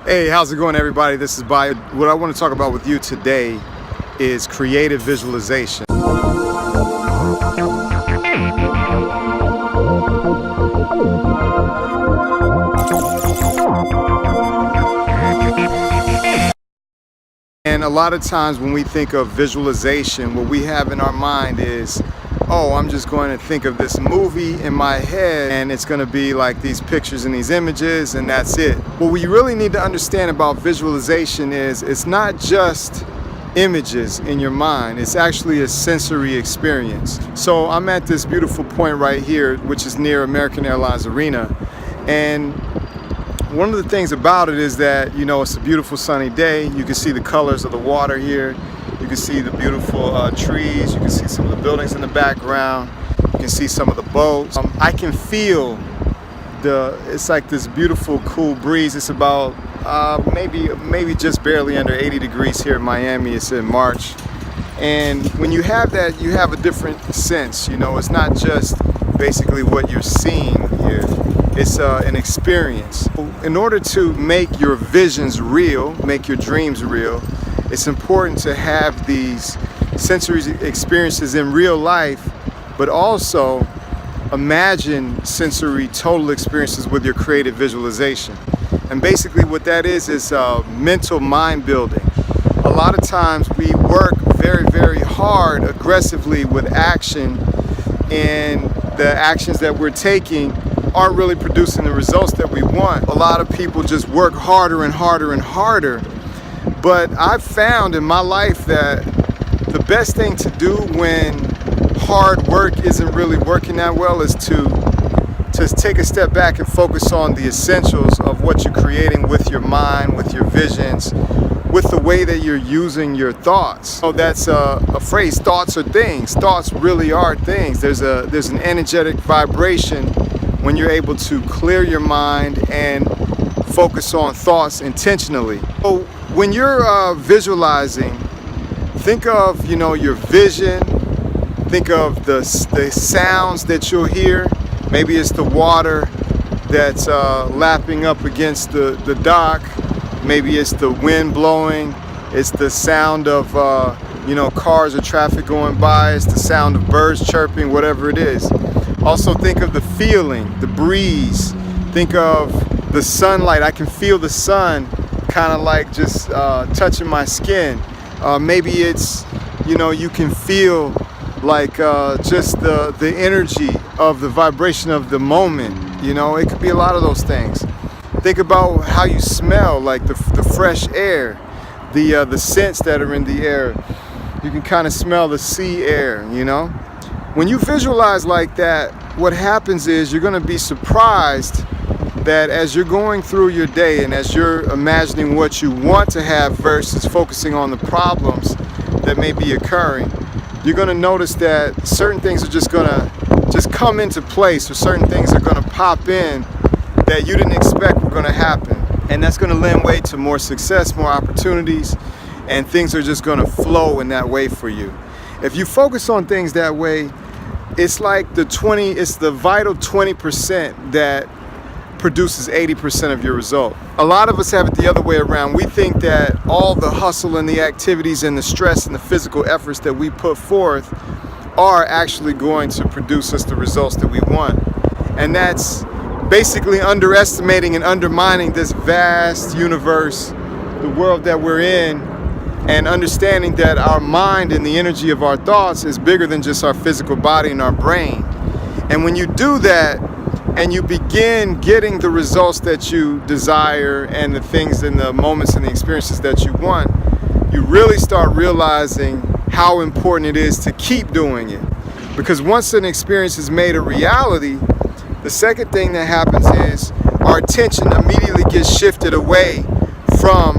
Hey, how's it going, everybody? This is Bayo. What I want to talk about with you today is creative visualization. And a lot of times when we think of visualization, what we have in our mind is, oh, I'm just going to think of this movie in my head and it's going to be like these pictures and these images and that's it. What we really need to understand about visualization is it's not just images in your mind, it's actually a sensory experience. So I'm at this beautiful point right here, which is near American Airlines Arena, and one of the things about it is that, you know, it's a beautiful sunny day. You can see the colors of the water here. You can see the beautiful trees. You can see some of the buildings in the background. You can see some of the boats. I can feel it's like this beautiful, cool breeze. It's about maybe just barely under 80 degrees here in Miami. It's in March. And when you have that, you have a different sense. You know, it's not just basically what you're seeing here. It's an experience. In order to make your visions real, make your dreams real, it's important to have these sensory experiences in real life, but also imagine sensory total experiences with your creative visualization. And basically what that is mental mind building. A lot of times we work very, very hard, aggressively with action, and the actions that we're taking aren't really producing the results that we want. A lot of people just work harder and harder and harder. But I've found in my life that the best thing to do when hard work isn't really working that well is to take a step back and focus on the essentials of what you're creating with your mind, with your visions, with the way that you're using your thoughts. So that's a phrase, thoughts are things. Thoughts really are things. There's an energetic vibration when you're able to clear your mind and focus on thoughts intentionally. So when you're visualizing, think of, you know, your vision. Think of the sounds that you'll hear. Maybe it's the water that's lapping up against the dock. Maybe it's the wind blowing. It's the sound of cars or traffic going by. It's the sound of birds chirping, whatever it is. Also think of the feeling, the breeze. Think of the sunlight. I can feel the sun kind of like just touching my skin. Maybe it's, you can feel like just the energy of the vibration of the moment. It could be a lot of those things. Think about how you smell, like the fresh air, the scents that are in the air. You can kind of smell the sea air, When you visualize like that, what happens is you're going to be surprised that as you're going through your day and as you're imagining what you want to have versus focusing on the problems that may be occurring, you're going to notice that certain things are just going to come into place, or certain things are going to pop in that you didn't expect were going to happen. And that's going to lend way to more success, more opportunities, and things are just going to flow in that way for you. If you focus on things that way, it's like it's the vital 20% that produces 80% of your result. A lot of us have it the other way around. We think that all the hustle and the activities and the stress and the physical efforts that we put forth are actually going to produce us the results that we want. And that's basically underestimating and undermining this vast universe, the world that we're in, and understanding that our mind and the energy of our thoughts is bigger than just our physical body and our brain. And when you do that, and you begin getting the results that you desire and the things and the moments and the experiences that you want, you really start realizing how important it is to keep doing it. Because once an experience is made a reality, the second thing that happens is our attention immediately gets shifted away from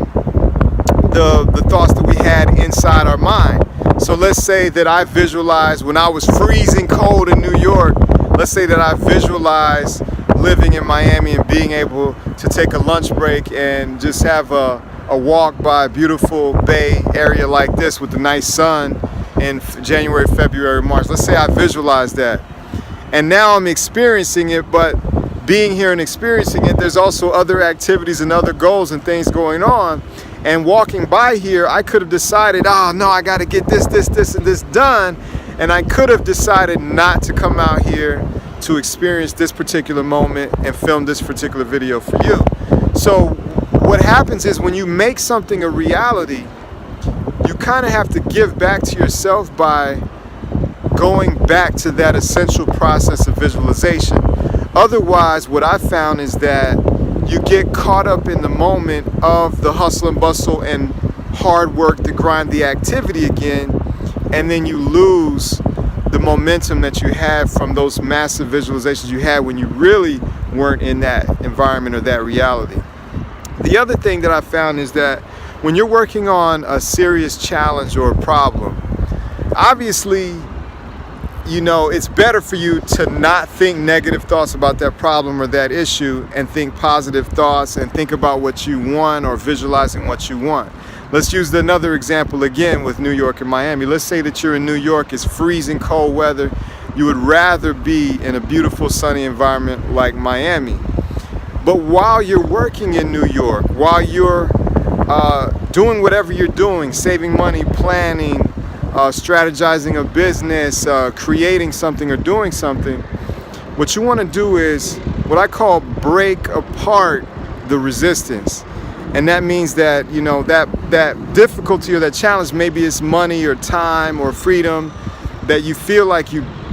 the thoughts that we had inside our mind. So let's say that I visualized when I was freezing cold in New York. Let's say that I visualized living in Miami and being able to take a lunch break and just have a walk by a beautiful bay area like this with the nice sun in January, February, March. Let's say I visualized that. And now I'm experiencing it, but being here and experiencing it, there's also other activities and other goals and things going on. And walking by here, I could have decided, oh no, I got to get this, and this done. And I could have decided not to come out here to experience this particular moment and film this particular video for you. So what happens is when you make something a reality, you kind of have to give back to yourself by going back to that essential process of visualization. Otherwise, what I found is that you get caught up in the moment of the hustle and bustle and hard work, the grind, the activity again, and then you lose the momentum that you had from those massive visualizations you had when you really weren't in that environment or that reality. The other thing that I found is that when you're working on a serious challenge or a problem, obviously, you know, it's better for you to not think negative thoughts about that problem or that issue and think positive thoughts and think about what you want or visualizing what you want. Let's use another example again with New York and Miami. Let's say that you're in New York, it's freezing cold weather. You would rather be in a beautiful sunny environment like Miami. But while you're working in New York, while you're doing whatever you're doing, saving money, planning, strategizing a business, creating something or doing something, what you want to do is what I call break apart the resistance. And that means that, you know, that difficulty or that challenge, maybe it's money or time or freedom that you feel like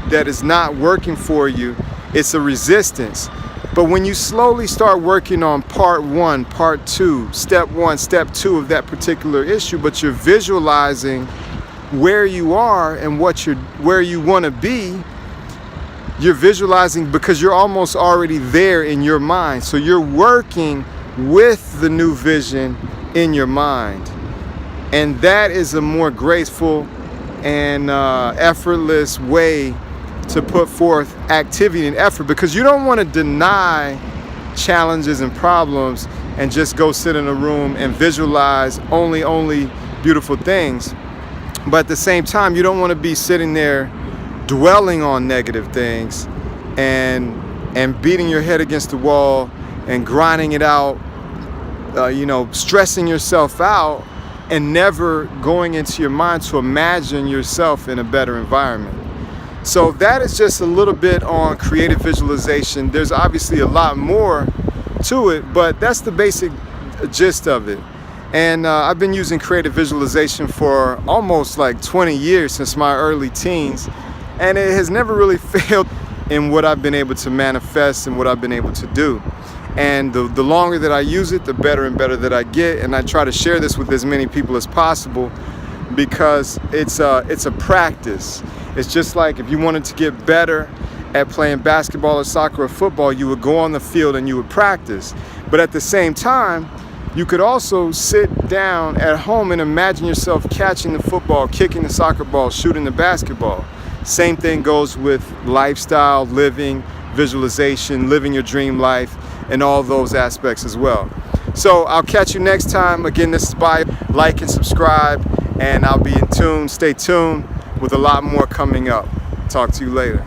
that is not working for you. It's a resistance. But when you slowly start working on part one, part two, step one, step two of that particular issue, but you're visualizing where you are and where you want to be, you're visualizing because you're almost already there in your mind. So you're working with the new vision in your mind. And that is a more graceful and effortless way to put forth activity and effort, because you don't want to deny challenges and problems and just go sit in a room and visualize only beautiful things. But at the same time, you don't want to be sitting there dwelling on negative things and beating your head against the wall and grinding it out, stressing yourself out and never going into your mind to imagine yourself in a better environment. So that is just a little bit on creative visualization. There's obviously a lot more to it, but that's the basic gist of it. And I've been using creative visualization for almost like 20 years, since my early teens, and it has never really failed in what I've been able to manifest and what I've been able to do. And the longer that I use it, the better and better that I get. And I try to share this with as many people as possible, because it's a practice. It's just like if you wanted to get better at playing basketball or soccer or football, you would go on the field and you would practice. But at the same time, you could also sit down at home and imagine yourself catching the football, kicking the soccer ball, shooting the basketball. Same thing goes with lifestyle, living, visualization, living your dream life, and all those aspects as well. So I'll catch you next time. Again, this is Bio. Like and subscribe, and I'll be in tune. Stay tuned with a lot more coming up. Talk to you later.